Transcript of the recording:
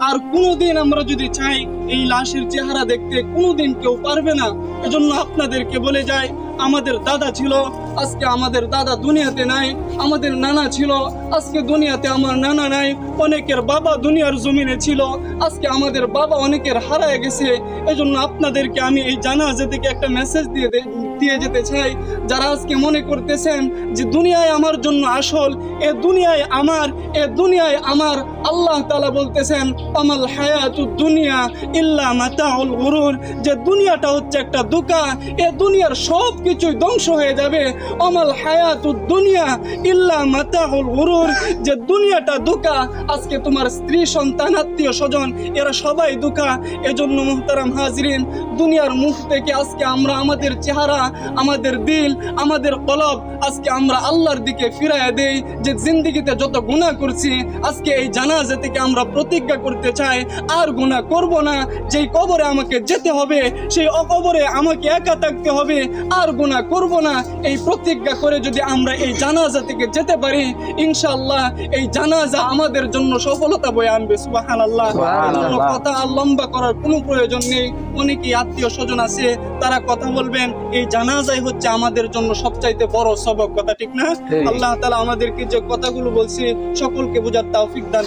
আর কোনোদিন আমরা যদি চাই এই লাশের চেহারা দেখতে কোনোদিন কেউ পারবে না। এজন্য আপনাদেরকে বলে যাই, আমাদের দাদা ছিল, আজকে আমাদের দাদা দুনিয়াতে নাই। আমাদের নানা ছিল, আজকে দুনিয়াতে আমার নানা নাই। অনেকের বাবা দুনিয়ার জমিনে ছিল, আজকে আমাদের বাবা অনেকের হারায় গেছে। এজন্য আপনাদেরকে আমি এই জানাজা থেকে একটা মেসেজ দিয়ে যেতে চাই। যারা আজকে মনে করতেছেন যে দুনিয়ায় আমার জন্য আসল, এ দুনিয়ায় আমার, আল্লাহ তাআলা বলতেছেন আমাল হায়াতুদ দুনিয়া ইল্লা মাতাউল গুরুর, যে দুনিয়াটা হচ্ছে একটা ধোঁকা, এ দুনিয়ার সব কিছুই ধ্বংস হয়ে যাবে। আমাল হায়াতুদ দুনিয়া ইল্লা মাতাউল গুরুর, যে দুনিয়াটা ধোঁকা। আজকে তোমার স্ত্রী, সন্তান, আত্মীয় স্বজন এরা সবাই ধোঁকা। এজন্য মুহতারাম হাজরিন, দুনিয়ার মুখ থেকে আজকে আমরা আমাদের চেহারা, আমাদের দিল, আমাদের কলব আজকে আমরা আল্লাহর দিকে ফিরাইয়া দেই। যে জিন্দেগিতে যত গুনাহ করছি, আজকে এই জানাজা থেকে আমরা প্রতিজ্ঞা করতে চাই আর গুনাহ করব না। যেই কবরে আমাকে যেতে হবে, সেই কবরে আমাকে একা থাকতে হবে, আর গুনাহ করব না। এই প্রতিজ্ঞা করে যদি আমরা এই জানাজা থেকে যেতে পারি, ইনশাআল্লাহ এই জানাজা আমাদের জন্য সফলতা বয়ে আনবে। সুবহানাল্লাহ। কথা লম্বা করার কোনো প্রয়োজন নেই। অনেকেই আত্মীয় স্বজন আছে, তারা কথা বলবেন। এই জানাজাই হচ্ছে আমাদের জন্য সবচাইতে বড় সবক, কথা ঠিক না? আল্লাহ তাআলা আমাদেরকে যে কথাগুলো বলছি সকলকে বোঝার তৌফিক দান।